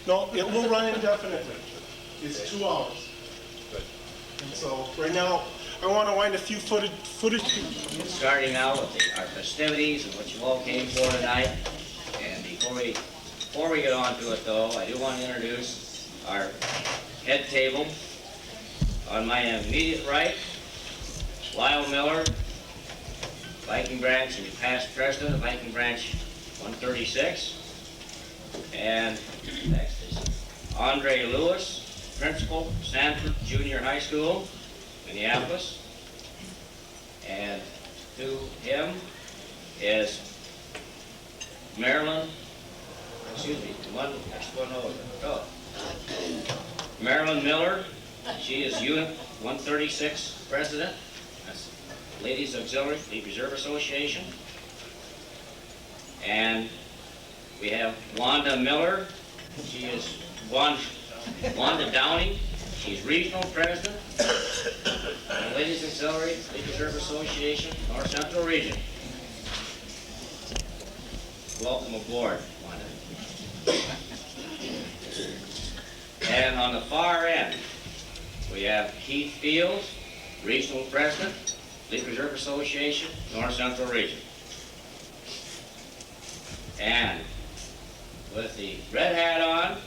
No, it will run indefinitely. It's 2 hours. And so right now, I want to wind a few footage. Starting out with our festivities and what you all came for tonight. And before we get on to it though, I do want to introduce our head table. On my immediate right, Lyle Miller, Viking Branch and past president of Viking Branch 136. And next is Andre Lewis, principal, Sanford Junior High School, Minneapolis. And to him is Marilyn, Marilyn Miller. She is Unit 136 president. That's Ladies Auxiliary Fleet Reserve Association. And we have Wanda Miller. She is Wanda Downing. She's regional president of Ladies Auxiliary Fleet Reserve Association, North Central Region. Welcome aboard, Wanda. And on the far end, we have Keith Fields, regional president, Fleet Reserve Association, North Central Region. And with the red hat on,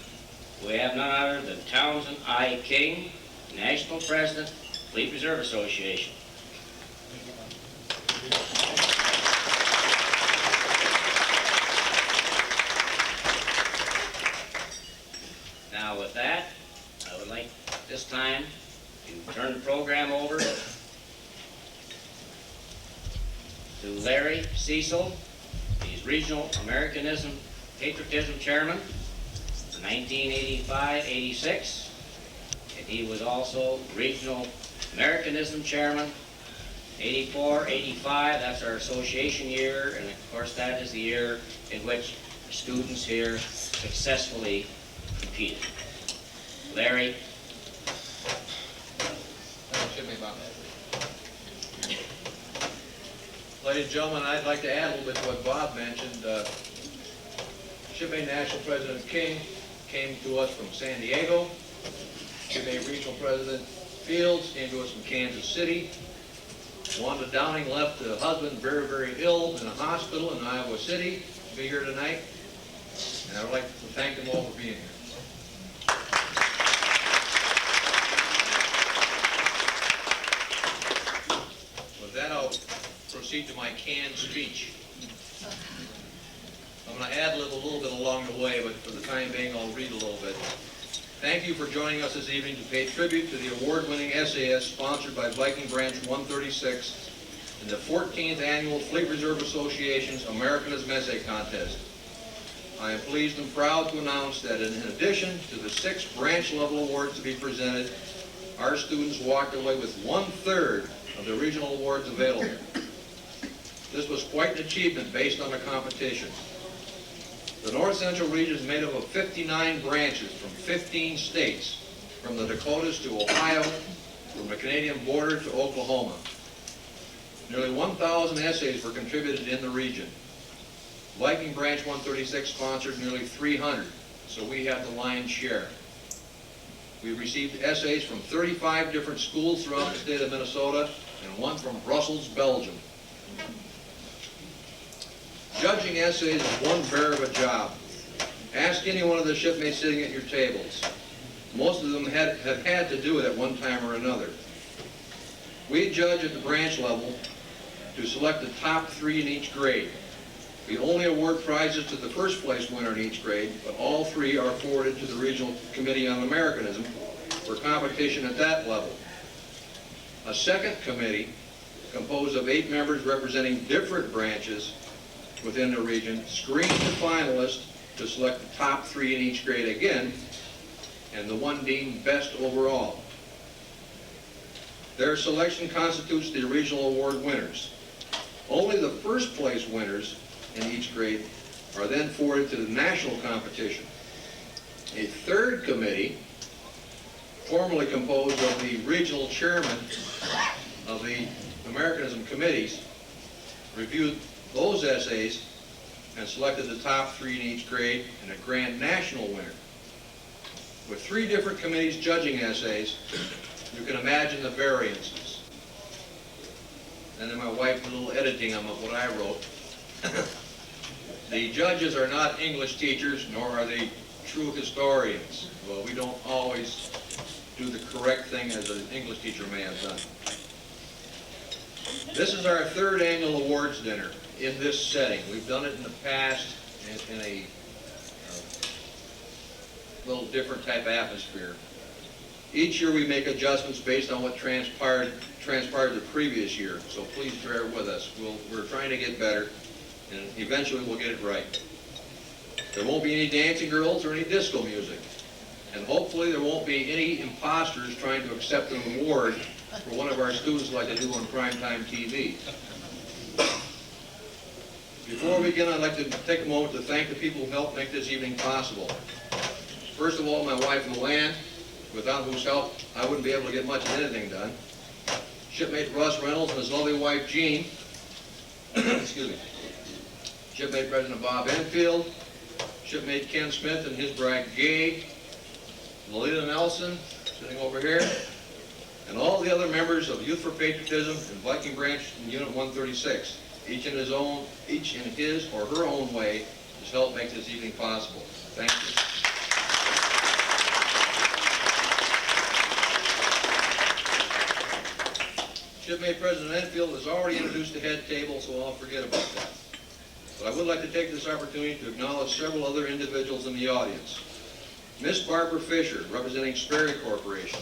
we have none other than Townsend I. King, national president, Fleet Reserve Association. Now with that, I would like this time to turn the program over to Larry Cecil. He's Regional Americanism Patriotism Chairman for 1985-86. And he was also Regional Americanism Chairman 84-85. That's our association year, and of course that is the year in which students here successfully competed. Larry. Ladies and gentlemen, I'd like to add a little bit to what Bob mentioned. Shipmate National President King came to us from San Diego. Shipmate Regional President Fields came to us from Kansas City. Wanda Downing left her husband very, very ill in a hospital in Iowa City to be here tonight. And I would like to thank them all for being here. With that, I'll proceed to my canned speech. I'm going to ad-lib a little bit along the way, but for the time being, I'll read a little bit. Thank you for joining us this evening to pay tribute to the award-winning essayist sponsored by Viking Branch 136 in the 14th Annual Fleet Reserve Association's Americanism Essay Contest. I am pleased and proud to announce that in addition to the 6 branch-level awards to be presented, our students walked away with 1/3 of the regional awards available. This was quite an achievement based on the competition. The North Central region is made up of 59 branches from 15 states, from the Dakotas to Ohio, from the Canadian border to Oklahoma. Nearly 1,000 essays were contributed in the region. Viking Branch 136 sponsored nearly 300, so we have the lion's share. We received essays from 35 different schools throughout the state of Minnesota and one from Brussels, Belgium. Judging essays is one bear of a job. Ask any one of the shipmates sitting at your tables. Most of them have had to do it at one time or another. We judge at the branch level to select the top 3 in each grade. We only award prizes to the first place winner in each grade, but all 3 are forwarded to the Regional Committee on Americanism for competition at that level. A second committee, composed of 8 members representing different branches within the region, screens the finalists to select the top 3 in each grade again, and the one deemed best overall. Their selection constitutes the regional award winners. Only the first place winners in each grade are then forwarded to the national competition. A third committee, formally composed of the regional chairman of the Americanism committees, reviewed those essays and selected the top 3 in each grade and a grand national winner. With 3 different committees judging essays, you can imagine the variances. And then my wife did a little editing on what I wrote. The judges are not English teachers, nor are they true historians. Well, we don't always do the correct thing as an English teacher may have done. This is our 3rd annual awards dinner in this setting. We've done it in the past in a little different type of atmosphere. Each year we make adjustments based on what transpired the previous year, so please bear with us. We're trying to get better, and eventually we'll get it right. There won't be any dancing girls or any disco music, and hopefully there won't be any imposters trying to accept an award for one of our students like they do on primetime TV. Before we begin, I'd like to take a moment to thank the people who helped make this evening possible. First of all, my wife, Luann, without whose help I wouldn't be able to get much of anything done. Shipmate Russ Reynolds and his lovely wife, Jean. Excuse me. Shipmate President Bob Enfield. Shipmate Ken Smith and his bride, Gay. Lolita Nelson, sitting over here. And all the other members of Youth for Patriotism and Viking Branch in Unit 136. Each in his or her own way has helped make this evening possible. Thank you. Shipmate President Enfield has already introduced the head table, so I'll forget about that. But I would like to take this opportunity to acknowledge several other individuals in the audience. Miss Barbara Fisher, representing Sperry Corporation.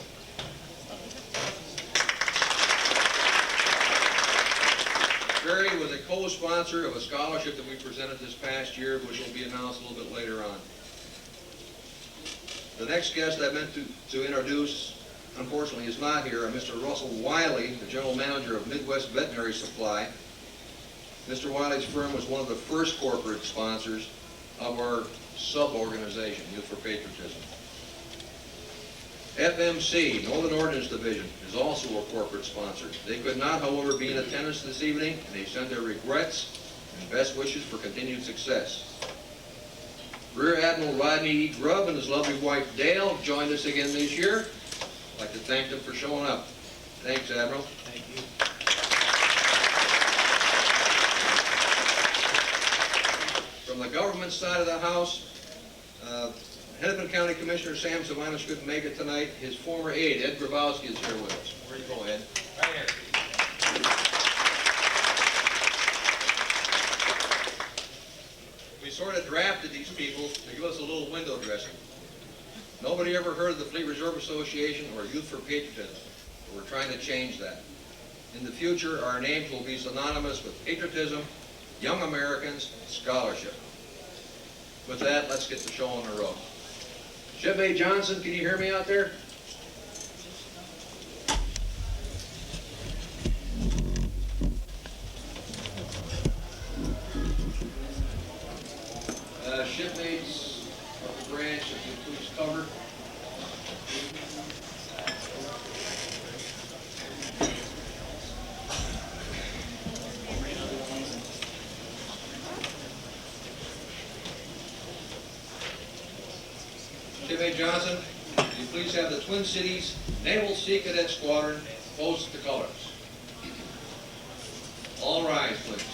Sperry was a co-sponsor of a scholarship that we presented this past year, which will be announced a little bit later on. The next guest I meant to introduce, unfortunately, is not here. Mr. Russell Wiley, the general manager of Midwest Veterinary Supply. Mr. Wiley's firm was one of the first corporate sponsors of our sub-organization, Youth for Patriotism. FMC, Northern Ordnance Division, is also a corporate sponsor. They could not, however, be in attendance this evening, and they send their regrets and best wishes for continued success. Rear Admiral Rodney E. Grubb and his lovely wife Dale joined us again this year. I'd like to thank them for showing up. Thanks, Admiral. Thank you. From the government side of the House, Hennepin County Commissioner Sam Savanas couldn't make it tonight. His former aide, Ed Grabowski, is here with us. Where you go, Ed? Right here. We sort of drafted these people to give us a little window dressing. Nobody ever heard of the Fleet Reserve Association or Youth for Patriotism. We're trying to change that. In the future, our names will be synonymous with patriotism, young Americans, scholarship. With that, let's get the show on the road. Shipmate Johnson, can you hear me out there? Shipmates of the branch, if you please cover. Shipmate Johnson, will you please have the Twin Cities Naval Sea Cadet Squadron post the colors. All rise, please.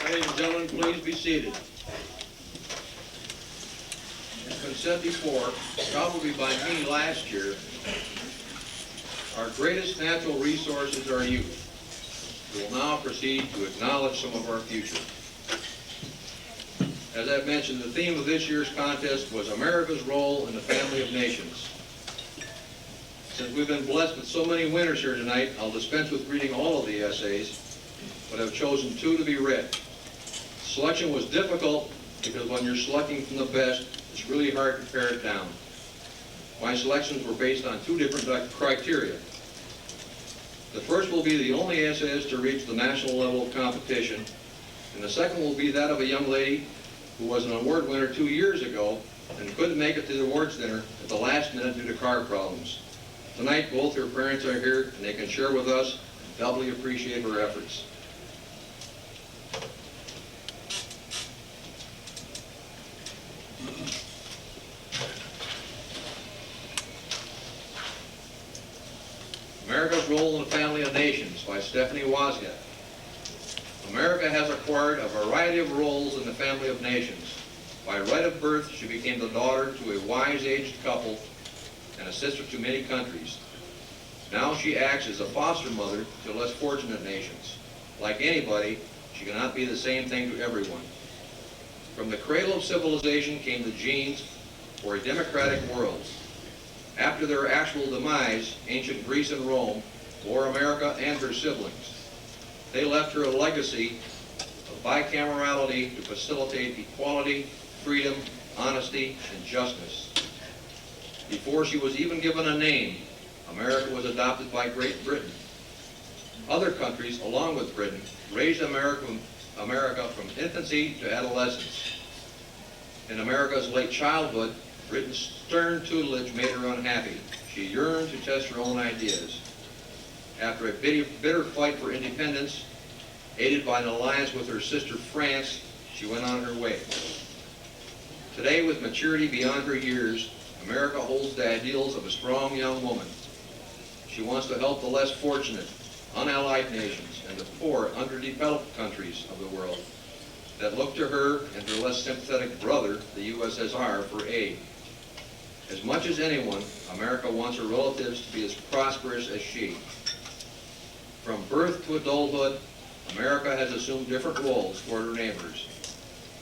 Ladies and gentlemen, please be seated. It's been said before, probably by me last year, our greatest natural resources are youth. We will now proceed to acknowledge some of our future. As I've mentioned, the theme of this year's contest was America's role in the family of nations. Since we've been blessed with so many winners here tonight, I'll dispense with reading all of the essays, but I've chosen 2 to be read. Selection was difficult because when you're selecting from the best, it's really hard to pare it down. My selections were based on 2 different criteria. The first will be the only essays to reach the national level of competition, and the second will be that of a young lady who was an award winner 2 years ago and couldn't make it to the awards dinner at the last minute due to car problems. Tonight, both her parents are here, and they can share with us and doubly appreciate her efforts. America's Role in the Family of Nations by Stephanie Wozniak. America has acquired a variety of roles in the family of nations. By right of birth, she became the daughter to a wise-aged couple and a sister to many countries. Now she acts as a foster mother to less fortunate nations. Like anybody, she cannot be the same thing to everyone. From the cradle of civilization came the genes for a democratic world. After their actual demise, ancient Greece and Rome bore America and her siblings. They left her a legacy of bicamerality to facilitate equality, freedom, honesty, and justice. Before she was even given a name, America was adopted by Great Britain. Other countries, along with Britain, raised America from infancy to adolescence. In America's late childhood, Britain's stern tutelage made her unhappy. She yearned to test her own ideas. After a bitter fight for independence, aided by an alliance with her sister France, she went on her way. Today, with maturity beyond her years, America holds the ideals of a strong young woman. She wants to help the less fortunate, unallied nations and the poor, underdeveloped countries of the world that look to her and her less sympathetic brother, the USSR, for aid. As much as anyone, America wants her relatives to be as prosperous as she. From birth to adulthood, America has assumed different roles toward her neighbors.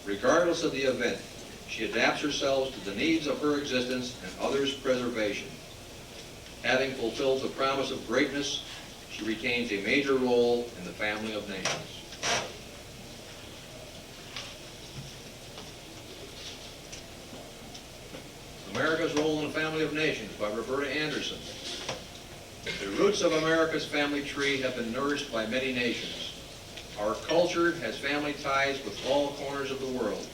Regardless of the event, she adapts herself to the needs of her existence and others' preservation. Having fulfilled the promise of greatness, she retains a major role in the family of nations. America's Role in the Family of Nations by Roberta Anderson. The roots of America's family tree have been nourished by many nations. Our culture has family ties with all corners of the world.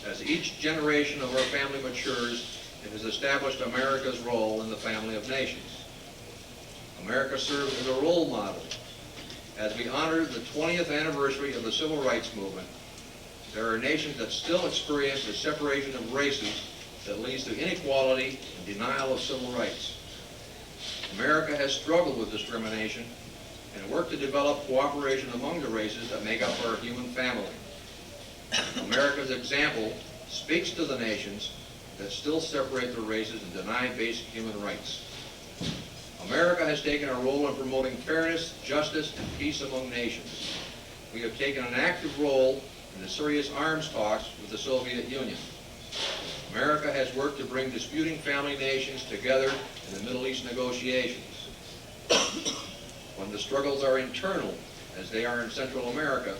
As each generation of our family matures, it has established America's role in the family of nations. America serves as a role model. As we honor the 20th anniversary of the Civil Rights Movement, there are nations that still experience the separation of races that leads to inequality and denial of civil rights. America has struggled with discrimination and worked to develop cooperation among the races that make up our human family. America's example speaks to the nations that still separate the races and deny basic human rights. America has taken a role in promoting fairness, justice, and peace among nations. We have taken an active role in the serious arms talks with the Soviet Union. America has worked to bring disputing family nations together in the Middle East negotiations. When the struggles are internal, as they are in Central America,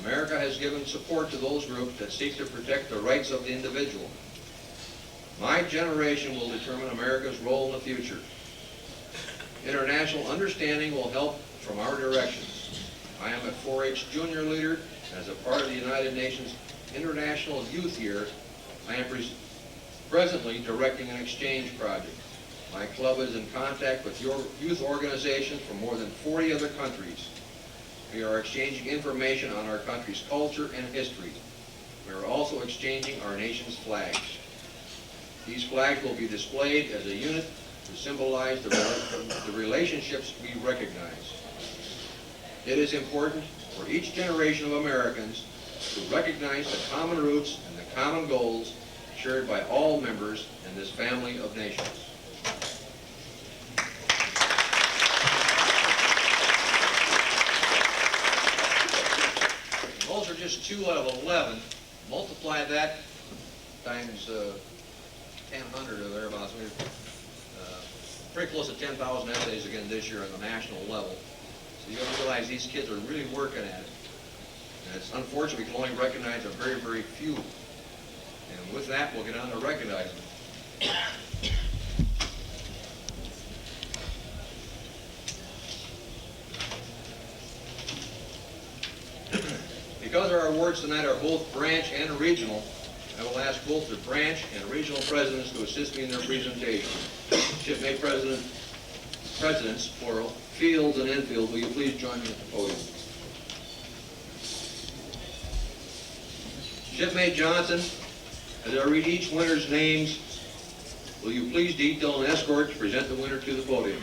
America has given support to those groups that seek to protect the rights of the individual. My generation will determine America's role in the future. International understanding will help from our directions. I am a 4-H junior leader, and as a part of the United Nations International Youth Year, I am presently directing an exchange project. My club is in contact with your youth organizations from more than 40 other countries. We are exchanging information on our country's culture and history. We are also exchanging our nation's flags. These flags will be displayed as a unit to symbolize the relationships we recognize. it is important for each generation of Americans to recognize the common roots and the common goals shared by all members in this family of nations. Those are just 2 out of 11. Multiply that times 1,000 or thereabouts. We're pretty close to 10,000 essays again this year on the national level. So you have to realize these kids are really working at it. And it's unfortunate we can only recognize a very, very few. And with that, we'll get on to recognizing them. Because our awards tonight are both branch and regional, I will ask both the branch and regional presidents to assist me in their presentation. Shipmate presidents, plural, Fields and Enfield, will you please join me at the podium? Shipmate Johnson, as I read each winner's names, will you please detail an escort to present the winner to the podium?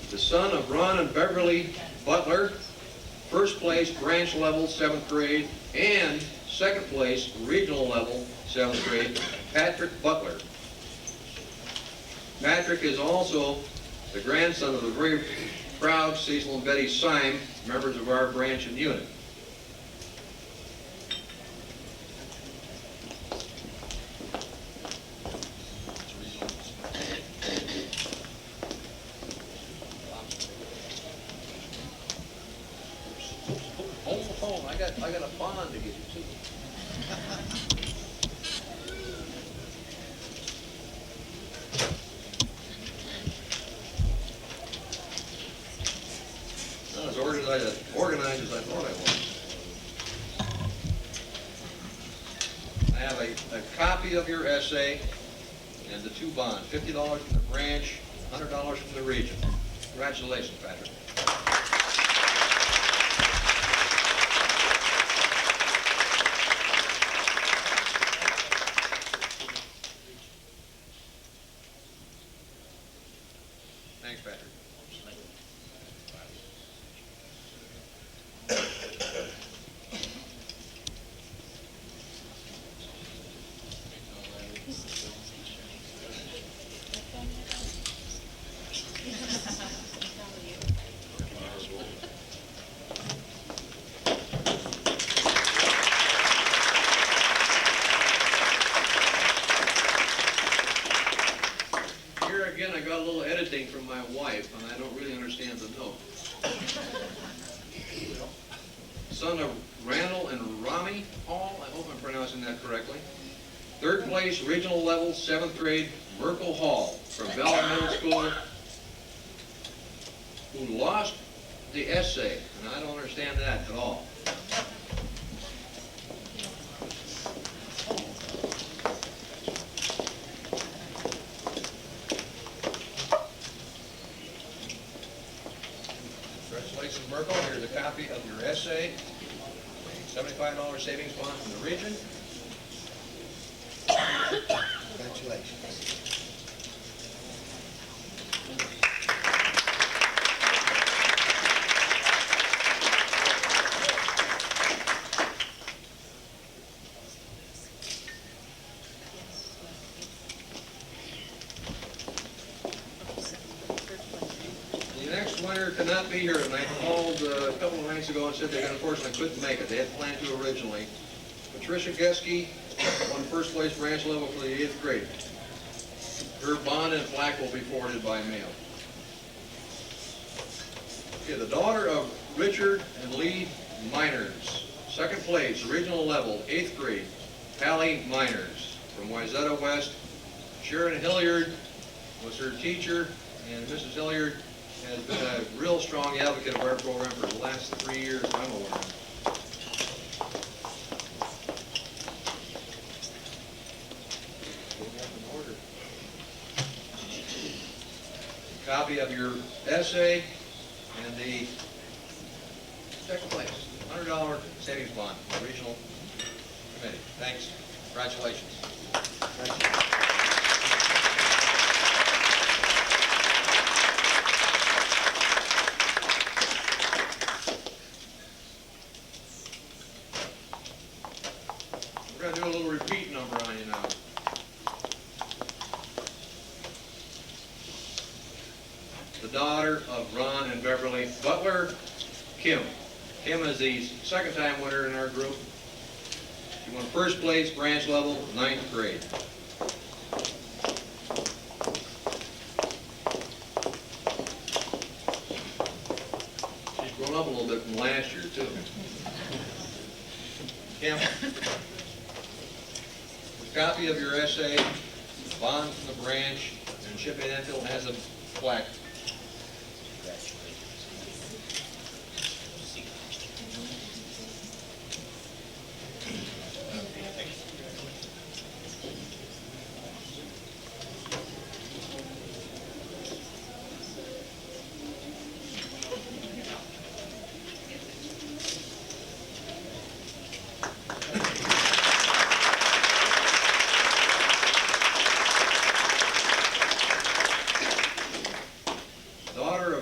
The son of Ron and Beverly Butler, first place branch level 7th grade and second place regional level 7th grade, Patrick Butler. Patrick is also the grandson of the very proud Cecil and Betty Syme, members of our branch and unit. I got a bond to give you too. Not as organized as I thought I was. I have a copy of your essay and the 2 bonds, $50 from the branch, $100 from the region. Congratulations, Patrick. Thanks, Patrick. Here again, I got a little editing from my wife, and I don't really understand the note. Son of Randall and Rami Hall, I hope I'm pronouncing that correctly. Third place, regional level, 7th grade, Merkel Hall from Bell Middle School, who lost the essay, and I don't understand that at all. Congratulations, Merkel. Here's a copy of your essay, $75 savings bond from the region. Congratulations. The next winner could not be here tonight. Called a couple of nights ago and said they unfortunately couldn't make it. They had planned to originally. Patricia Geske won first place branch level for the 8th grade. Her bond and plaque will be forwarded by mail. Okay, the daughter of Richard and Lee Miners, second place, regional level, 8th grade, Hallie Miners from Wayzata West. Sharon Hilliard was her teacher, and Mrs. Hilliard has been a real strong advocate of our program for the last 3 years I'm aware of. copy of your essay, and the second place, $100 savings bond from the regional committee. Thanks. Congratulations. We're going to do a little repeat number on you now. The daughter of Ron and Beverly Butler, Kim. Kim is the second-time winner in our group. She won first place, branch level, 9th grade. She's grown up a little bit from last year, too. Kim, a copy of your essay, bond from the branch, and Chip Enfield has a plaque.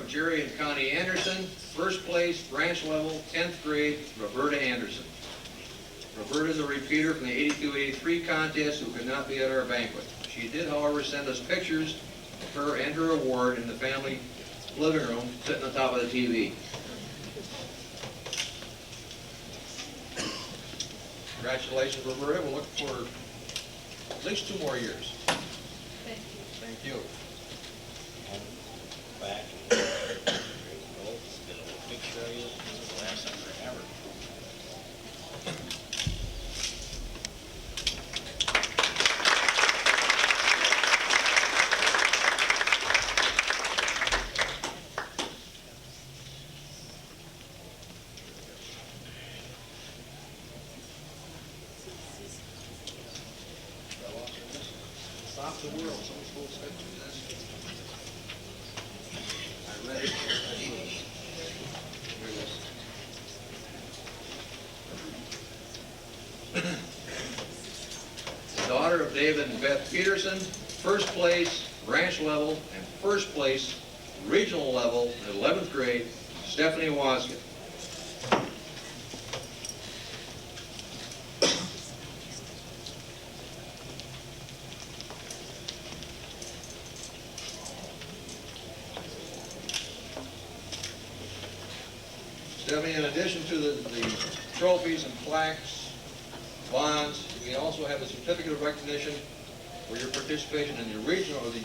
Jerry and Connie Anderson, first place, branch level, 10th grade, Roberta Anderson. Roberta is a repeater from the 82-83 contest who could not be at our banquet. She did, however, send us pictures of her and her award in the family living room, sitting on top of the TV. Congratulations, Roberta. We'll look for at least 2 more years. Thank you. Thank you. Back. Get a little picture of you. This is the last time forever. Stop the world. Some folks said to this. I read it in English. Here it is. The daughter of David and Beth Peterson, first place, branch level, and first place, regional level, in 11th grade, Stephanie Waskett. Stephanie, in addition to the trophies and plaques, bonds, we also have a certificate of recognition for your participation in the regional, or the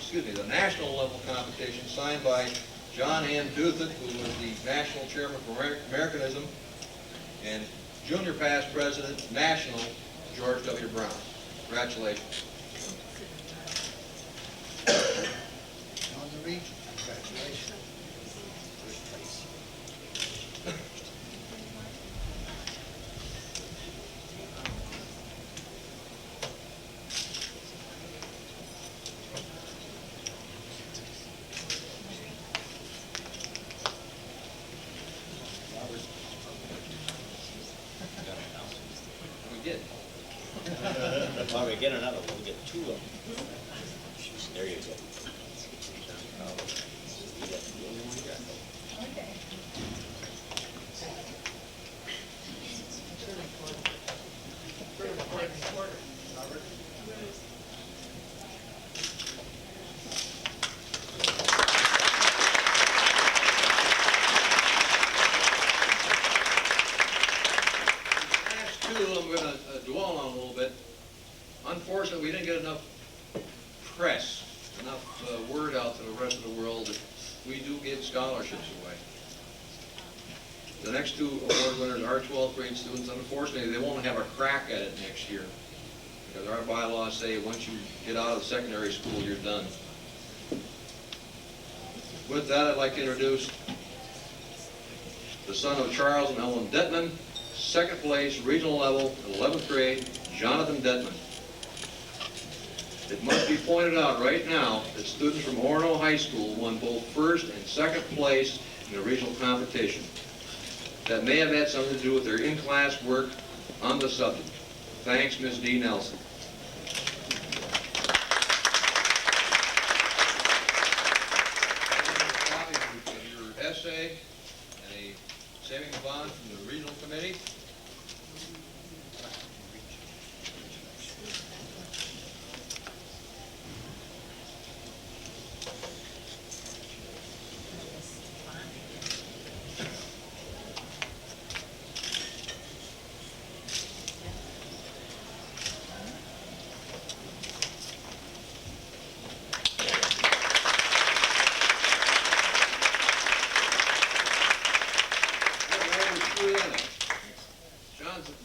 national level competition signed by John N. Duthit, who was the national chairman for Americanism, and junior past president, national, George W. Brown. Congratulations. On the region, congratulations. First place. We did. Well, we get another one. We'll get 2 of them. There you go. You got the only one you got. Okay. Last 2 I'm going to dwell on a little bit. Unfortunately, we didn't get enough press, enough word out to the rest of the world that we do give scholarships away. The next 2 award winners are 12th grade students. Unfortunately, they won't have a crack at it next year because our bylaws say once you get out of secondary school, you're done. With that, I'd like to introduce the son of Charles and Ellen Detman, second place, regional level, 11th grade, Jonathan Detman. It must be pointed out right now that students from Orono High School won both first and second place in the regional competition. That may have had something to do with their in-class work on the subject. Thanks, Ms. D. Nelson. A copy of your essay and a savings bond from the regional committee.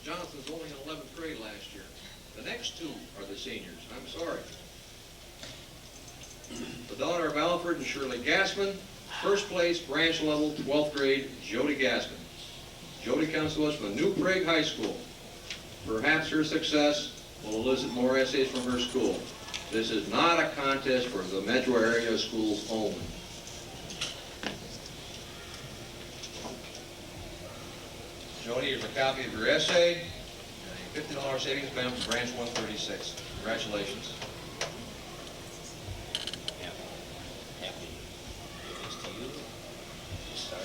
Jonathan's only in 11th grade last year. The next two are the seniors. I'm sorry. The daughter of Alfred and Shirley Gassman, first place, branch level, 12th grade, Jody Gassman. Jody comes to us from New Prague High School. Perhaps her success will elicit more essays from her school. This is not a contest for the metro area schools only. Jody, here's a copy of your essay and a $50 savings bond from branch 136. Congratulations. Happy to give this to you. Sorry.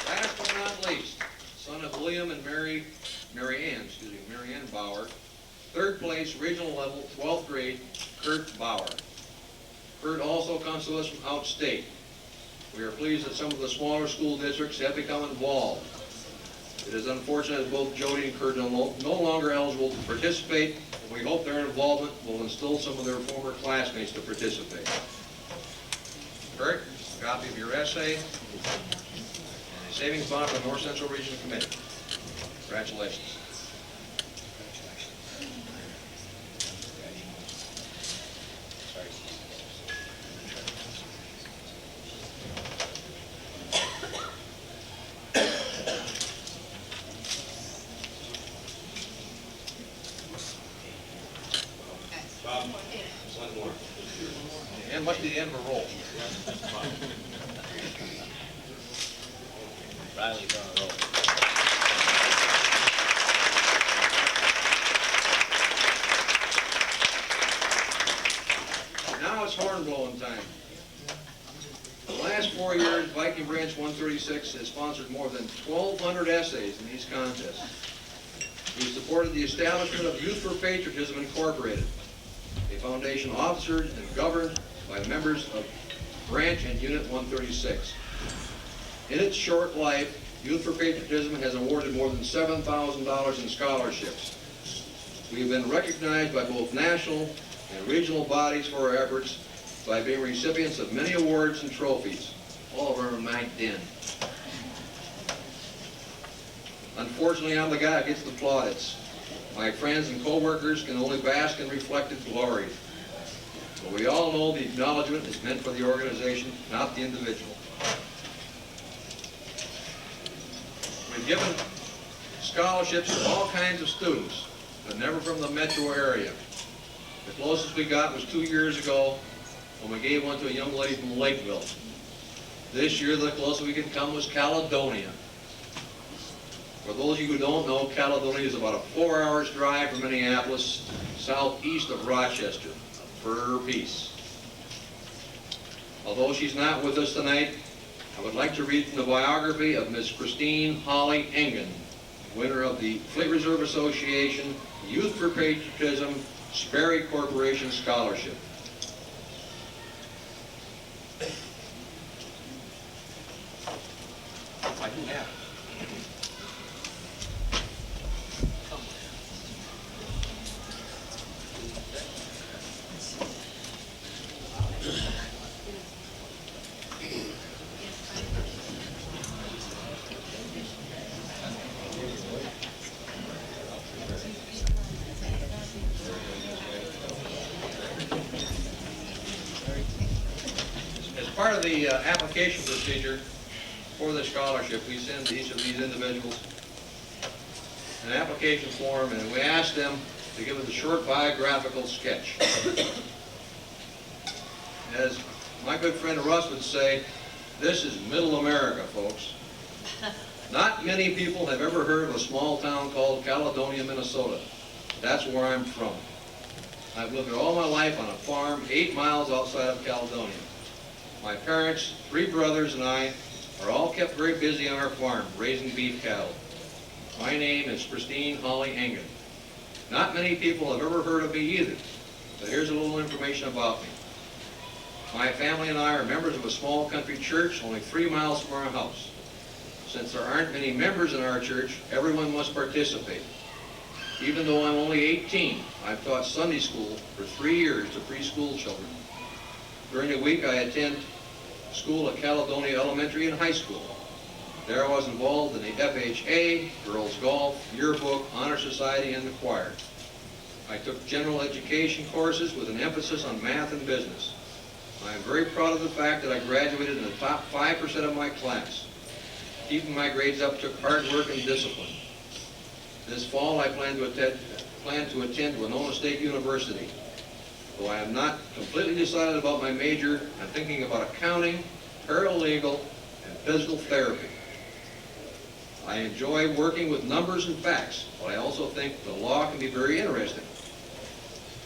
Last but not least, son of William and Mary Ann Bauer, third place, regional level, 12th grade, Kurt Bauer. Kurt also comes to us from outstate. We are pleased that some of the smaller school districts have become involved. It is unfortunate that both Jody and Kurt are no longer eligible to participate, and we hope their involvement will instill some of their former classmates to participate. Kurt, a copy of your essay and a savings bond from the North Central Regional Committee. Congratulations. Bob, one more. And must be the end of a roll. Riley's on a roll. Now it's horn blowing time. The last 4 years, Viking Branch 136 has sponsored more than 1,200 essays in these contests. We supported the establishment of Youth for Patriotism Incorporated, a foundation officered and governed by members of Branch and Unit 136. In its short life, Youth for Patriotism has awarded more than $7,000 in scholarships. We have been recognized by both national and regional bodies for our efforts by being recipients of many awards and trophies. All of them are mic'd in. Unfortunately, I'm the guy who gets the plaudits. My friends and co-workers can only bask in reflected glory. But we all know the acknowledgement is meant for the organization, not the individual. We've given scholarships to all kinds of students, but never from the metro area. The closest we got was 2 years ago when we gave one to a young lady from Lakeville. This year, the closest we could come was Caledonia. For those of you who don't know, Caledonia is about a 4 hours drive from Minneapolis, southeast of Rochester. For peace. Although she's not with us tonight, I would like to read from the biography of Miss Christine Holly Engen, winner of the Fleet Reserve Association Youth for Patriotism Sperry Corporation Scholarship. I do have. part of the application procedure for the scholarship, we send to each of these individuals an application form, and we ask them to give us a short biographical sketch. As my good friend Russ would say, this is middle America, folks. Not many people have ever heard of a small town called Caledonia, Minnesota. That's where I'm from. I've lived all my life on a farm 8 miles outside of Caledonia. My parents, 3 brothers, and I are all kept very busy on our farm, raising beef cattle. My name is Christine Holly Engen. Not many people have ever heard of me either, but here's a little information about me. My family and I are members of a small country church only 3 miles from our house. Since there aren't many members in our church, everyone must participate. Even though I'm only 18, I've taught Sunday school for 3 years to preschool children. During the week, I attend school at Caledonia Elementary and High School. There I was involved in the FHA, girls golf, yearbook, honor society, and the choir. I took general education courses with an emphasis on math and business. I am very proud of the fact that I graduated in the top 5% of my class. Keeping my grades up took hard work and discipline. This fall, I plan to attend Winona State University. Though I am not completely decided about my major, I'm thinking about accounting, paralegal, and physical therapy. I enjoy working with numbers and facts, but I also think the law can be very interesting.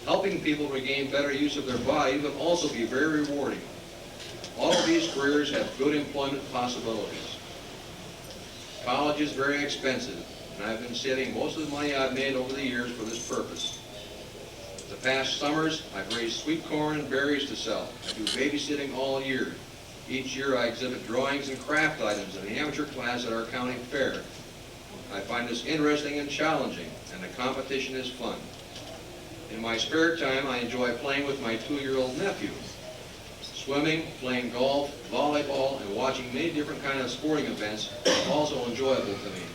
Helping people regain better use of their body can also be very rewarding. All of these careers have good employment possibilities. College is very expensive, and I've been saving most of the money I've made over the years for this purpose. The past summers, I've raised sweet corn and berries to sell. I do babysitting all year. Each year I exhibit drawings and craft items in the amateur class at our county fair. I find this interesting and challenging, and the competition is fun. In my spare time, I enjoy playing with my 2-year-old nephew. Swimming, playing golf, volleyball, and watching many different kinds of sporting events is also enjoyable to me.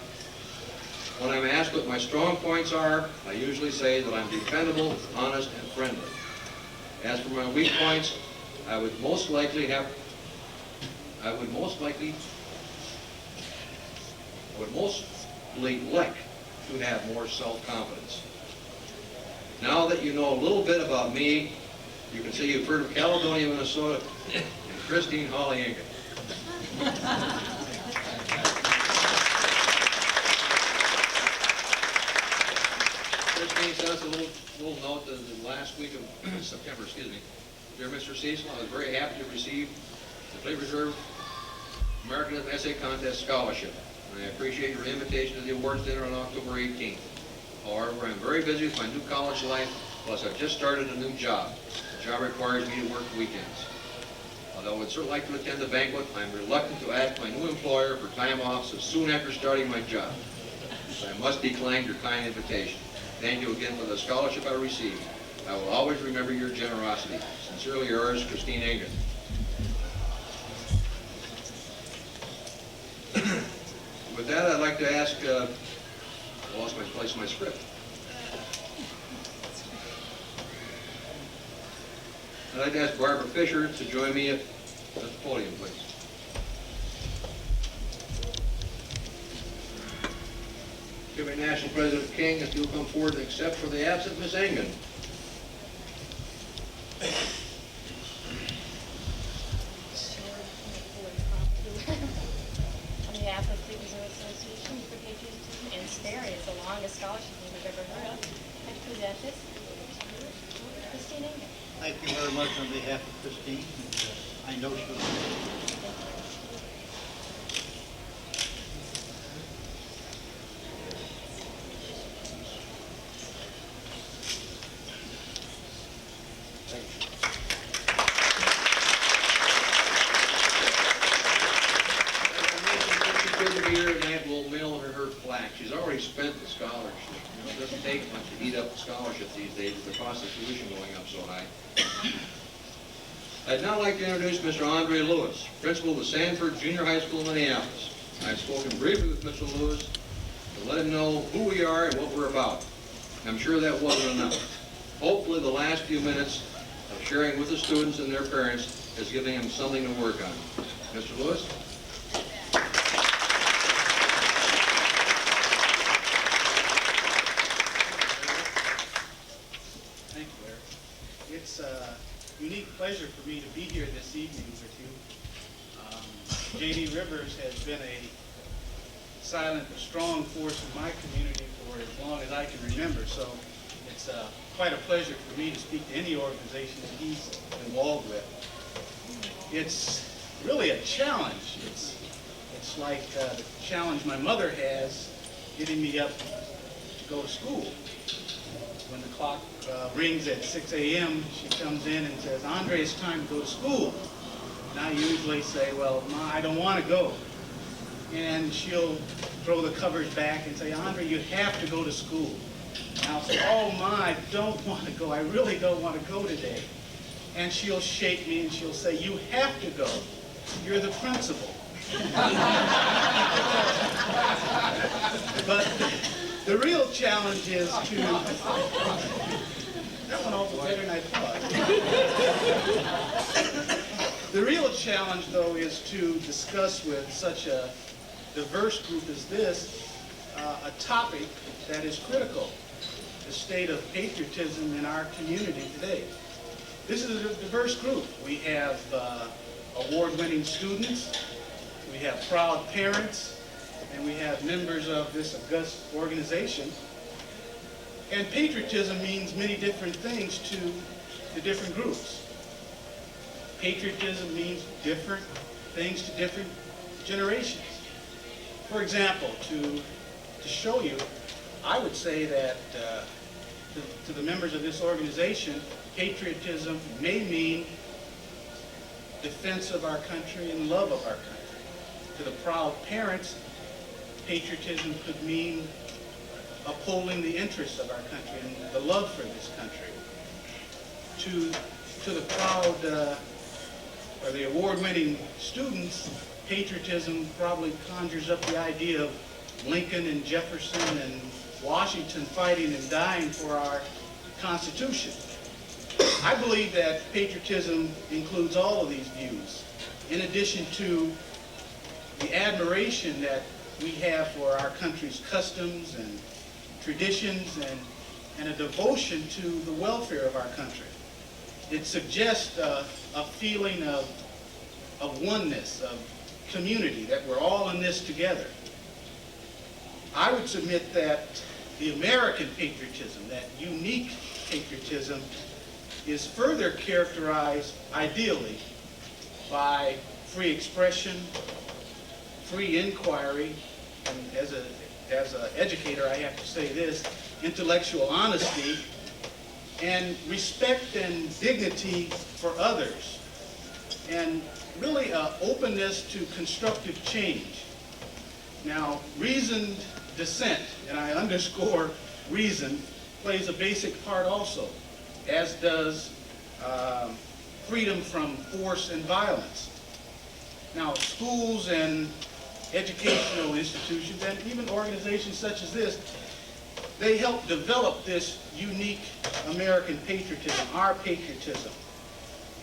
When I'm asked what my strong points are, I usually say that I'm dependable, honest, and friendly. As for my weak points, I would most likely like to have more self-confidence. Now that you know a little bit about me, you can say you've heard of Caledonia, Minnesota, and Christine Holly Engen. Christine sent us a little note the last week of September, excuse me. Dear Mr. Cecil, I was very happy to receive the Fleet Reserve American Essay Contest Scholarship. And I appreciate your invitation to the awards dinner on October 18th. However, I'm very busy with my new college life, plus I've just started a new job. The job requires me to work weekends. Although I would certainly like to attend the banquet, I'm reluctant to ask my new employer for time off so soon after starting my job. So I must decline your kind invitation. Thank you again for the scholarship I received. I will always remember your generosity. Sincerely yours, Christine Engen. With that, I'd like to ask, I lost my place in my script. I'd like to ask Barbara Fisher to join me at the podium, please. Giving National President King if you'll come forward and accept for the absent Ms. Engen. On behalf of the Reserve Association for Patriotism and SPARE, it's the longest scholarship we've ever heard of. I present this to Christine Engen. Thank you very much on behalf of Christine. I know she'll. She's already spent the scholarship. You know, it doesn't take much to eat up the scholarship these days with the cost of tuition going up so high. I'd now like to introduce Mr. Andre Lewis, principal of the Sanford Junior High School in Minneapolis. I've spoken briefly with Mr. Lewis to let him know who we are and what we're about. I'm sure that wasn't enough. Hopefully the last few minutes of sharing with the students and their parents is giving them something to work on. Mr. Lewis? Thank you, Larry. It's a unique pleasure for me to be here this evening with you. J.D. Rivers has been a silent but strong force in my community for as long as I can remember, so it's quite a pleasure for me to speak to any organization that he's involved with. It's really a challenge. It's like the challenge my mother has getting me up to go to school. When the clock rings at 6 a.m., she comes in and says, "Andre, it's time to go to school." And I usually say, "Well, Ma, I don't want to go." And she'll throw the covers back and say, "Andre, you have to go to school." And I'll say, "Oh, Ma, I don't want to go. I really don't want to go today." And she'll shake me and she'll say, "You have to go. You're the principal." But the real challenge is to... That went off better than I thought. The real challenge, though, is to discuss with such a diverse group as this a topic that is critical, the state of patriotism in our community today. This is a diverse group. We have award-winning students, we have proud parents, and we have members of this august organization. And patriotism means many different things to the different groups. Patriotism means different things to different generations. For example, to show you, I would say that to the members of this organization, patriotism may mean defense of our country and love of our country. To the proud parents, patriotism could mean upholding the interests of our country and the love for this country. To the proud or the award-winning students, patriotism probably conjures up the idea of Lincoln and Jefferson and Washington fighting and dying for our Constitution. I believe that patriotism includes all of these views, in addition to the admiration that we have for our country's customs and traditions and a devotion to the welfare of our country. It suggests a feeling of oneness, of community, that we're all in this together. I would submit that the American patriotism, that unique patriotism, is further characterized ideally by free expression, free inquiry, and as an educator I have to say this, intellectual honesty, and respect and dignity for others, and really openness to constructive change. Now, reasoned dissent, and I underscore reason, plays a basic part also, as does freedom from force and violence. Now, schools and educational institutions, and even organizations such as this, they help develop this unique American patriotism, our patriotism.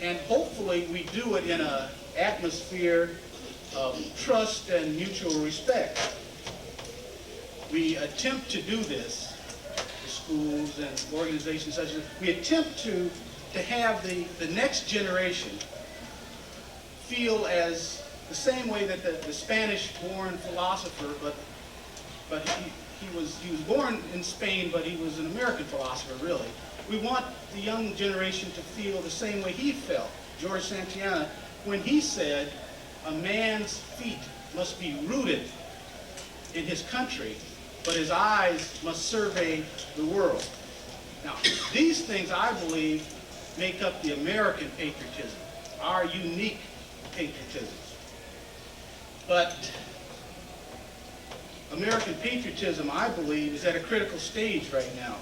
And hopefully we do it in an atmosphere of trust and mutual respect. We attempt to do this, the schools and organizations such as this, we attempt to have the next generation feel as the same way that the Spanish-born philosopher, but he was born in Spain, but he was an American philosopher, really. We want the young generation to feel the same way he felt, George Santayana, when he said, "A man's feet must be rooted in his country, but his eyes must survey the world." Now, these things, I believe, make up the American patriotism, our unique patriotism. But American patriotism, I believe, is at a critical stage right now.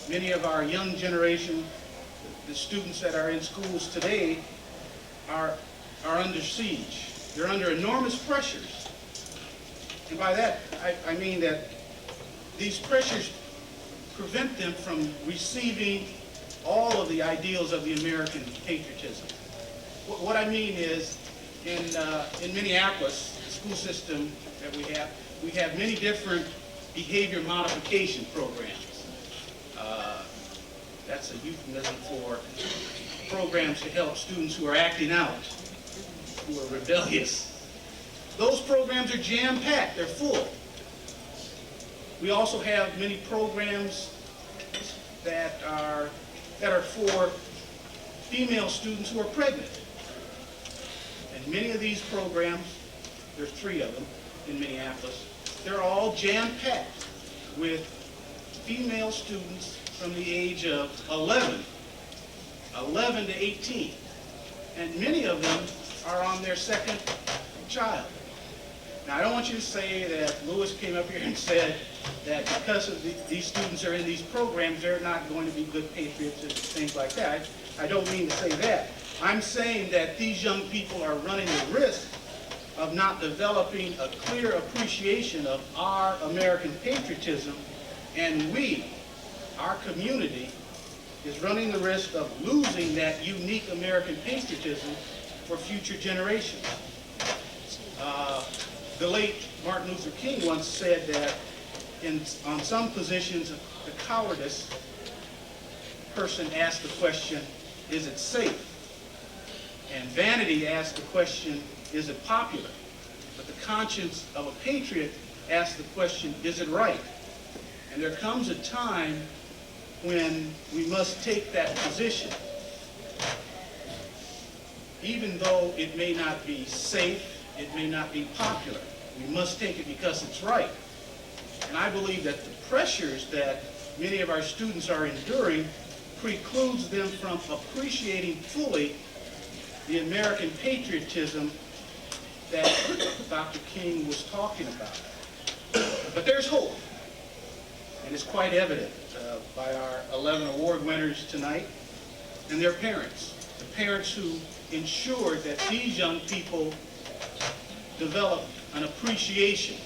Many of our young generation, the students that are in schools today, are under siege. They're under enormous pressures. And by that, I mean that these pressures prevent them from receiving all of the ideals of the American patriotism. What I mean is, in Minneapolis, the school system that we have many different behavior modification programs. That's a euphemism for programs to help students who are acting out, who are rebellious. Those programs are jam-packed, they're full. We also have many programs that are for female students who are pregnant. And many of these programs, there are 3 of them in Minneapolis, they're all jam-packed with female students from the age of 11 to 18. And many of them are on their second child. Now, I don't want you to say that Lewis came up here and said that because of these students are in these programs, they're not going to be good patriots and things like that. I don't mean to say that. I'm saying that these young people are running the risk of not developing a clear appreciation of our American patriotism, and we, our community, is running the risk of losing that unique American patriotism for future generations. The late Martin Luther King once said that on some positions, the cowardice person asked the question, is it safe? And vanity asked the question, is it popular? But the conscience of a patriot asks the question, is it right? And there comes a time when we must take that position. Even though it may not be safe, it may not be popular, we must take it because it's right. And I believe that the pressures that many of our students are enduring precludes them from appreciating fully the American patriotism that Dr. King was talking about. But there's hope, and it's quite evident by our 11 award winners tonight and their parents, the parents who ensured that these young people develop an appreciation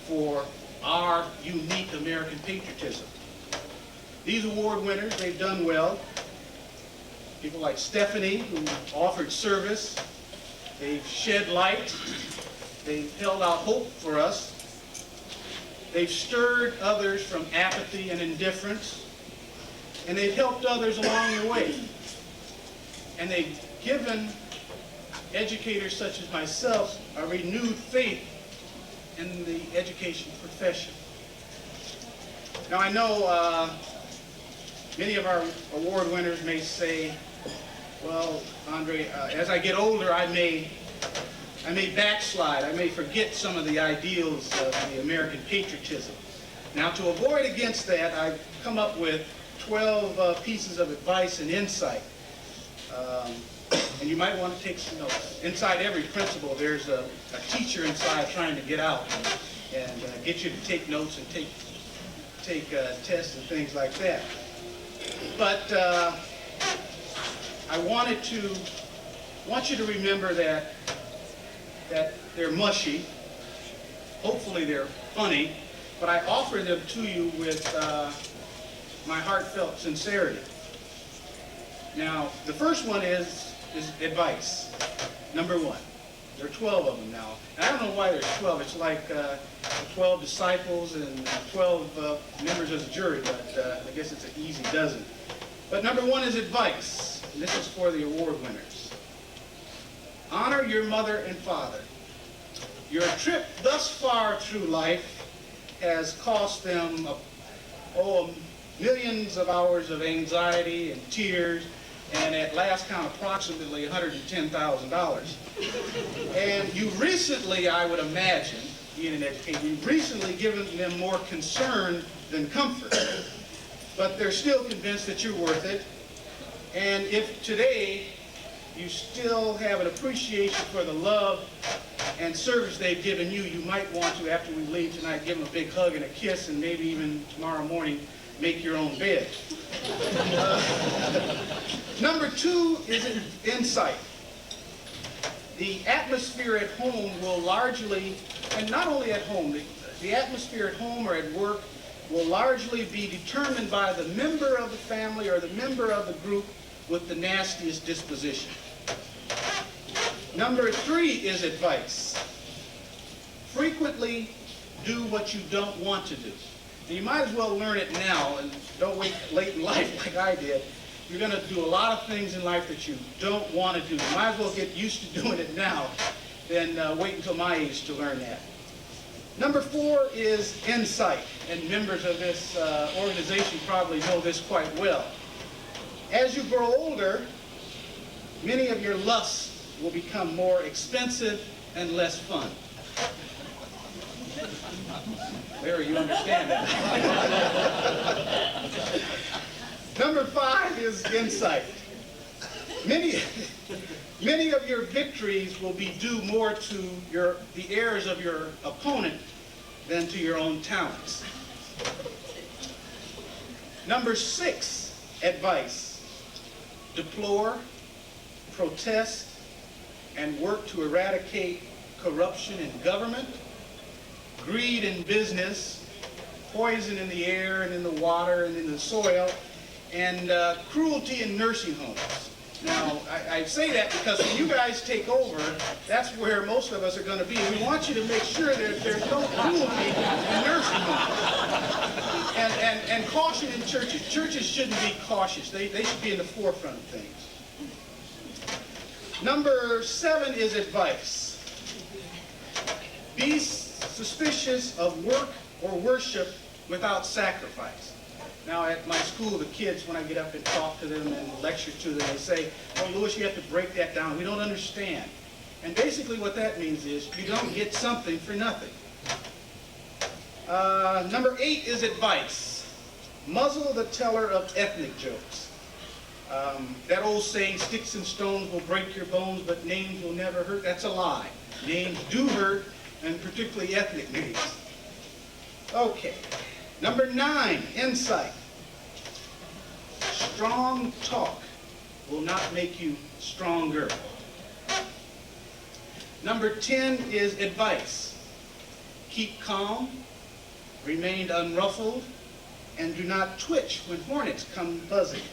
for our unique American patriotism. These award winners, they've done well. People like Stephanie, who offered service. They've shed light. They've held out hope for us. They've stirred others from apathy and indifference. And they've helped others along the way. And they've given educators such as myself a renewed faith in the education profession. Now, I know many of our award winners may say, well, Andre, as I get older, I may backslide. I may forget some of the ideals of the American patriotism. Now, to avoid against that, I've come up with 12 pieces of advice and insight. And you might want to take some notes. Inside every principal, there's a teacher inside trying to get out and get you to take notes and take tests and things like that. But I want you to remember that they're mushy. Hopefully they're funny, but I offer them to you with my heartfelt sincerity. Now, the first one is advice. Number 1. There are 12 of them now. And I don't know why there's 12. It's like 12 disciples and 12 members of the jury, but I guess it's an easy dozen. But number 1 is advice. And this is for the award winners. Honor your mother and father. Your trip thus far through life has cost them millions of hours of anxiety and tears, and at last count approximately $110,000. And you recently, I would imagine, being an educator, you've recently given them more concern than comfort. But they're still convinced that you're worth it. And if today you still have an appreciation for the love and service they've given you, you might want to, after we leave tonight, give them a big hug and a kiss, and maybe even tomorrow morning, make your own bed. Number 2 is insight. The atmosphere at home will largely, and not only at home, the atmosphere at home or at work will largely be determined by the member of the family or the member of the group with the nastiest disposition. Number 3 is advice. Frequently do what you don't want to do. And you might as well learn it now and don't wait late in life like I did. You're going to do a lot of things in life that you don't want to do. You might as well get used to doing it now than wait until my age to learn that. Number 4 is insight, and members of this organization probably know this quite well. As you grow older, many of your lusts will become more expensive and less fun. Larry, you understand that. Number 5 is insight. Many of your victories will be due more to the errors of your opponent than to your own talents. Number 6, advice. Deplore, protest, and work to eradicate corruption in government, greed in business, poison in the air and in the water and in the soil, and cruelty in nursing homes. Now, I say that because when you guys take over, that's where most of us are going to be. We want you to make sure that there's no cruelty in nursing homes. And caution in churches. Churches shouldn't be cautious. They should be in the forefront of things. Number 7 is advice. Be suspicious of work or worship without sacrifice. Now, at my school, the kids, when I get up and talk to them and lecture to them, they say, "Oh, Louis, you have to break that down. We don't understand." And basically what that means is you don't get something for nothing. Number 8 is advice. Muzzle the teller of ethnic jokes. That old saying, "Sticks and stones will break your bones, but names will never hurt," that's a lie. Names do hurt, and particularly ethnic names. Okay. Number 9, insight. Strong talk will not make you stronger. Number 10 is advice. Keep calm, remain unruffled, and do not twitch when hornets come buzzing.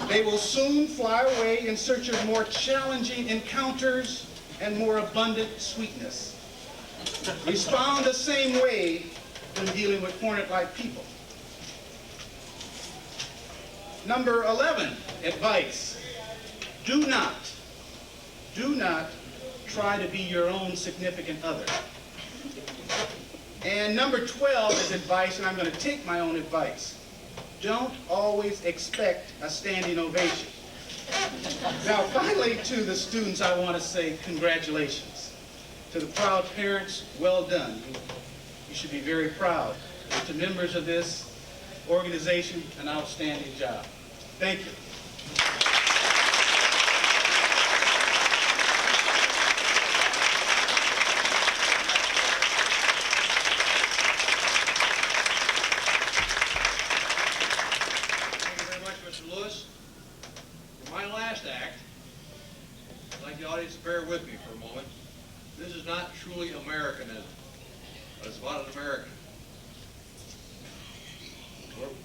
They will soon fly away in search of more challenging encounters and more abundant sweetness. Respond the same way when dealing with hornet-like people. Number 11, advice. Do not try to be your own significant other. And number 12 is advice, and I'm going to take my own advice. Don't always expect a standing ovation. Now, finally, to the students, I want to say congratulations. To the proud parents, well done. You should be very proud. And to members of this organization, an outstanding job. Thank you. Thank you very much, Mr. Lewis. For my last act, I'd like the audience to bear with me for a moment. This is not truly Americanism, but it's about an American.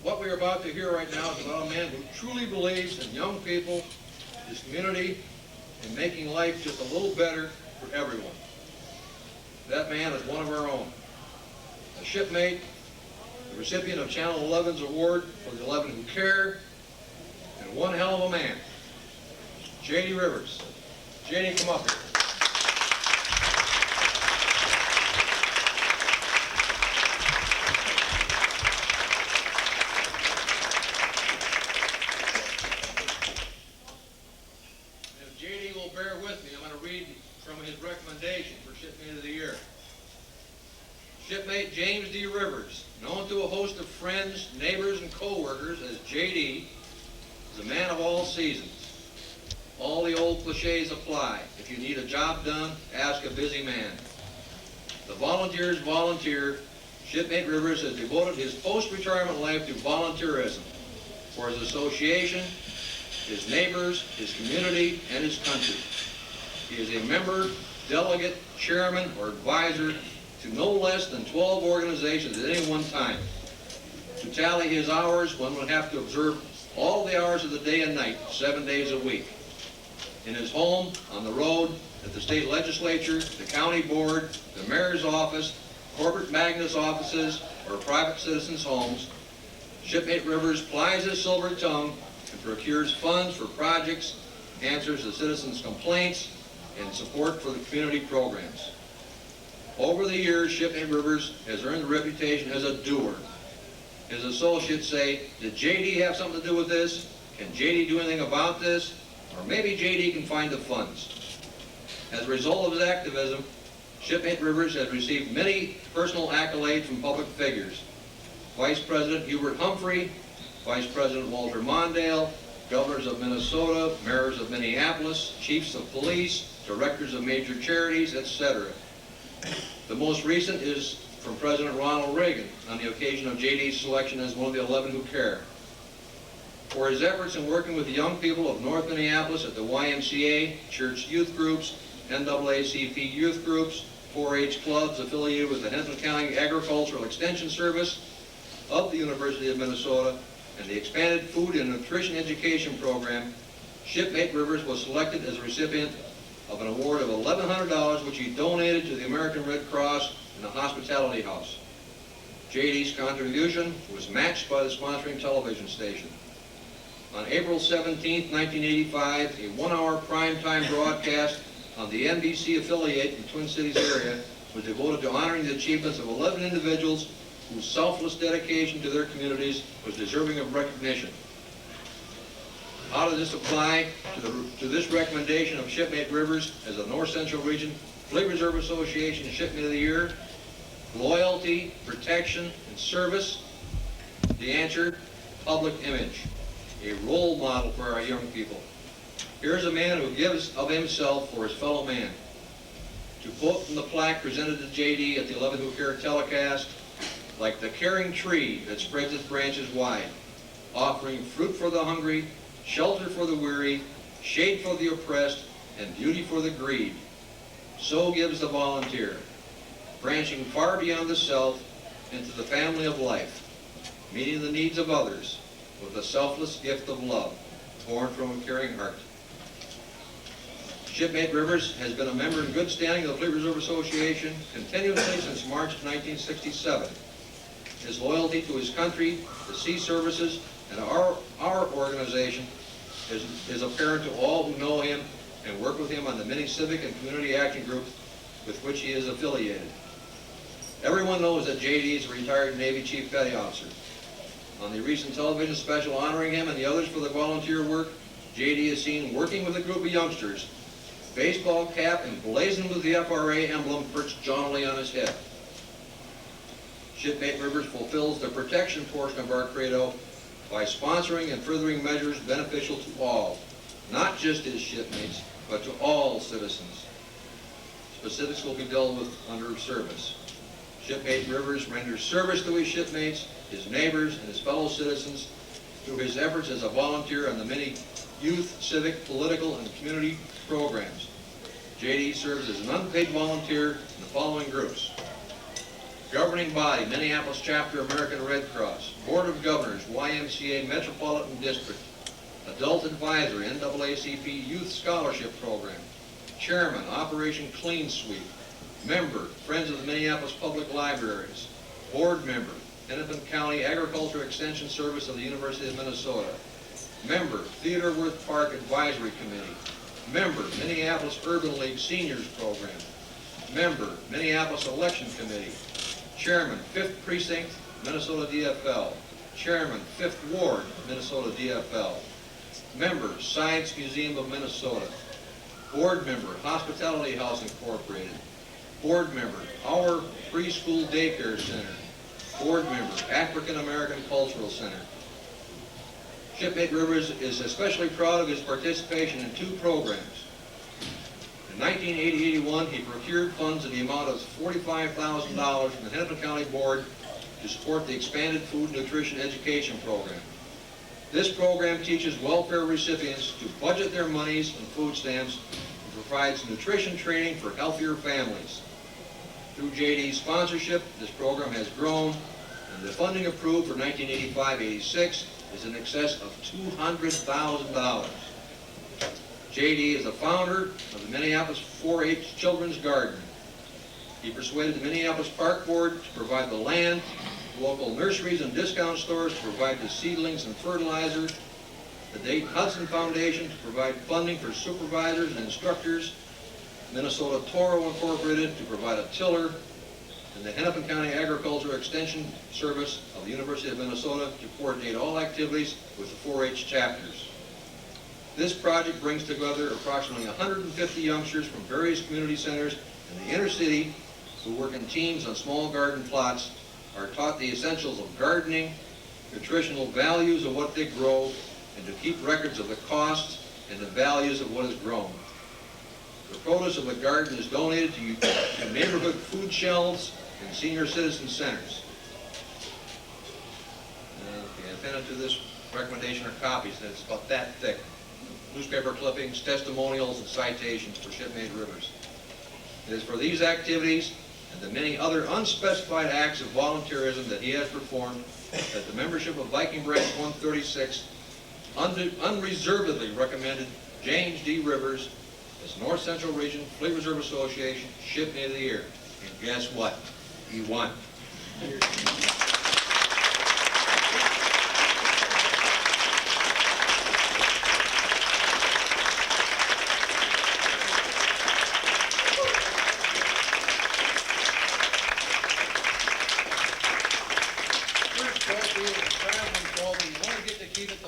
What we're about to hear right now is about a man who truly believes in young people, his community, and making life just a little better for everyone. That man is one of our own. A shipmate, the recipient of Channel 11's award for the 11 who care, and one hell of a man, J.D. Rivers. J.D., come up here. If J.D. will bear with me, I'm going to read from his recommendation for Shipmate of the Year. Shipmate James D. Rivers, known to a host of friends, neighbors, and co-workers as J.D., is a man of all seasons. All the old cliches apply. If you need a job done, ask a busy man. The volunteers volunteer. Shipmate Rivers has devoted his post-retirement life to volunteerism for his association, his neighbors, his community, and his country. He is a member, delegate, chairman, or advisor to no less than 12 organizations at any one time. To tally his hours, one would have to observe all the hours of the day and night, 7 days a week. In his home, on the road, at the state legislature, the county board, the mayor's office, corporate magnates' offices, or private citizens' homes, Shipmate Rivers plies his silver tongue and procures funds for projects, answers the citizens' complaints, and support for the community programs. Over the years, Shipmate Rivers has earned a reputation as a doer. His associates say, did JD have something to do with this? Can JD do anything about this? Or maybe JD can find the funds. As a result of his activism, Shipmate Rivers has received many personal accolades from public figures. Vice President Hubert Humphrey, Vice President Walter Mondale, governors of Minnesota, mayors of Minneapolis, chiefs of police, directors of major charities, etc. The most recent is from President Ronald Reagan on the occasion of JD's selection as one of the 11 who care. For his efforts in working with the young people of North Minneapolis at the YMCA, church youth groups, NAACP youth groups, 4-H clubs affiliated with the Hennepin County Agricultural Extension Service of the University of Minnesota, and the expanded food and nutrition education program, Shipmate Rivers was selected as a recipient of an award of $1,100 which he donated to the American Red Cross and the Hospitality House. JD's contribution was matched by the sponsoring television station. On April 17, 1985, a one-hour primetime broadcast on the NBC affiliate in Twin Cities area was devoted to honoring the achievements of 11 individuals whose selfless dedication to their communities was deserving of recognition. How does this apply to this recommendation of Shipmate Rivers as a North Central Region Fleet Reserve Association Shipmate of the Year? Loyalty, protection, and service? The answer, public image, a role model for our young people. Here's a man who gives of himself for his fellow man. To quote from the plaque presented to JD at the 11 Who Care telecast, like the caring tree that spreads its branches wide, offering fruit for the hungry, shelter for the weary, shade for the oppressed, and beauty for the greed. So gives the volunteer, branching far beyond the self into the family of life, meeting the needs of others with the selfless gift of love, born from a caring heart. Shipmate Rivers has been a member in good standing of the Fleet Reserve Association continuously since March 1967. His loyalty to his country, the sea services, and our organization is apparent to all who know him and work with him on the many civic and community action groups with which he is affiliated. Everyone knows that JD is a retired Navy Chief Petty Officer. On the recent television special honoring him and the others for their volunteer work, JD is seen working with a group of youngsters, baseball cap emblazoned with the FRA emblem perched jauntily on his head. Shipmate Rivers fulfills the protection portion of our credo by sponsoring and furthering measures beneficial to all, not just his shipmates, but to all citizens. Specifics will be dealt with under service. Shipmate Rivers renders service to his shipmates, his neighbors, and his fellow citizens through his efforts as a volunteer on the many youth, civic, political, and community programs. JD serves as an unpaid volunteer in the following groups: Governing Body, Minneapolis Chapter, American Red Cross; Board of Governors, YMCA Metropolitan District; Adult Advisory, NAACP Youth Scholarship Program; Chairman, Operation Clean Sweep; Member, Friends of the Minneapolis Public Libraries; Board Member, Hennepin County Agricultural Extension Service of the University of Minnesota; Member, Theodore Wirth Park Advisory Committee; Member, Minneapolis Urban League Seniors Program; Member, Minneapolis Election Committee; Chairman, 5th Precinct, Minnesota DFL; Chairman, 5th Ward, Minnesota DFL; Member, Science Museum of Minnesota; Board Member, Hospitality House Incorporated; Board Member, Our Preschool Daycare Center; Board Member, African American Cultural Center. Shipmate Rivers is especially proud of his participation in 2 programs. In 1980-81, he procured funds in the amount of $45,000 from the Hennepin County Board to support the expanded food nutrition education program. This program teaches welfare recipients to budget their monies and food stamps and provides nutrition training for healthier families. Through JD's sponsorship, this program has grown And the funding approved for 1985-86 is in excess of $200,000. JD is the founder of the Minneapolis 4-H Children's Garden. He persuaded the Minneapolis Park Board to provide the land, local nurseries and discount stores to provide the seedlings and fertilizer, the Dayton Hudson Foundation to provide funding for supervisors and instructors, Minnesota Toro Incorporated to provide a tiller, and the Hennepin County Agriculture Extension Service of the University of Minnesota to coordinate all activities with the 4-H chapters. This project brings together approximately 150 youngsters from various community centers in the inner city who work in teams on small garden plots, are taught the essentials of gardening, nutritional values of what they grow, and to keep records of the costs and the values of what is grown. The produce of the garden is donated to neighborhood food shelves and senior citizen centers. Okay, appended to this recommendation are copies, and it's about that thick. Newspaper clippings, testimonials, and citations for Shipmate Rivers. It is for these activities and the many other unspecified acts of volunteerism that he has performed that the membership of Viking Branch 136 unreservedly recommended James D. Rivers as North Central Region Fleet Reserve Association Shipmate of the Year. And guess what? He won.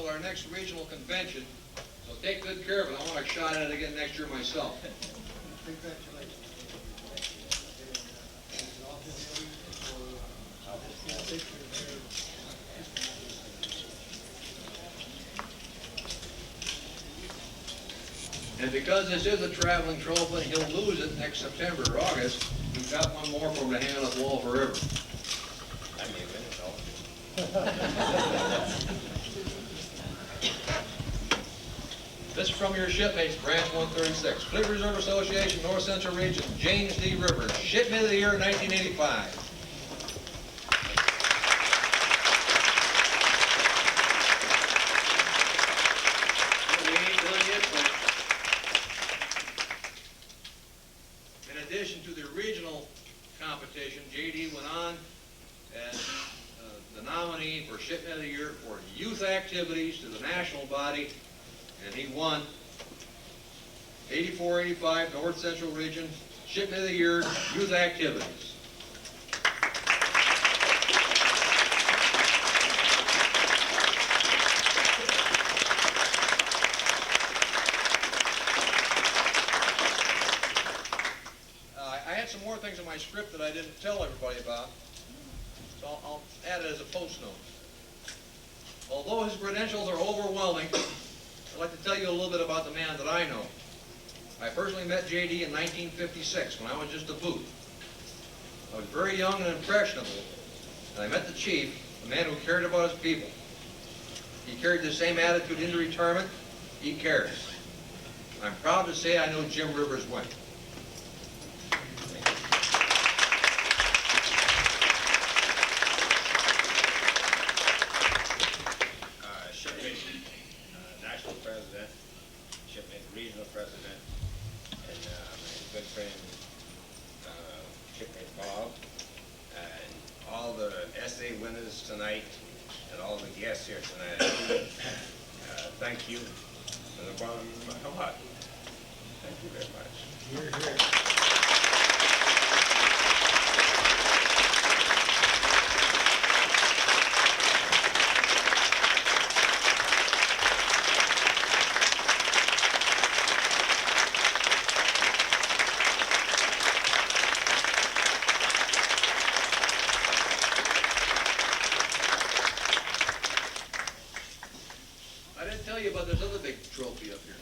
Our next regional convention, so take good care of it. I want a shot at it again next year myself. And because this is a traveling trophy and he'll lose it next September or August, we've got one more for him to hang on the wall forever. I may win it all. This is from your shipmates, Branch 136. Fleet Reserve Association, North Central Region, James D. Rivers, Shipmate of the Year, 1985. In addition to the regional competition, JD went on as the nominee for Shipmate of the Year for youth activities to the national body, and he won 84-85 North Central Region Shipmate of the Year Youth Activities. I had some more things in my script that I didn't tell everybody about, so I'll add it as a post note. Although his credentials are overwhelming, I'd like to tell you a little bit about the man that I know. I personally met JD in 1956 when I was just a boot. I was very young and impressionable, and I met the chief, a man who cared about his people. He carried the same attitude into retirement. He cares. I'm proud to say I know Jim Rivers went. National president, Shipmate regional president, and my good friend Shipmate Bob, and all the essay winners tonight, and all the guests here tonight. Thank you from the bottom of my heart. Thank you very much. Hear, hear. But there's another big trophy up here.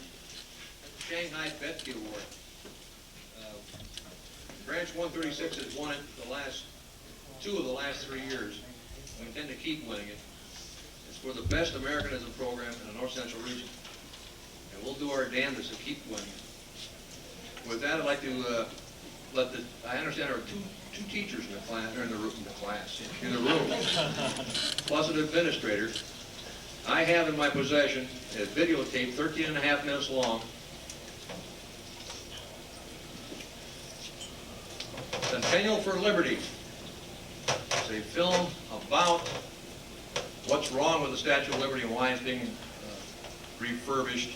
The Shanghai Betsy Award. Branch 136 has won it two of the last 3 years. We intend to keep winning it. It's for the best Americanism program in the North Central region. And we'll do our damnedest to keep winning it. With that, I'd like to I understand there are two 2 teachers in the class, or in the room, plus an administrator. I have in my possession a videotape 13 and a half minutes long. Centennial for Liberty. It's a film about what's wrong with the Statue of Liberty and why it's being refurbished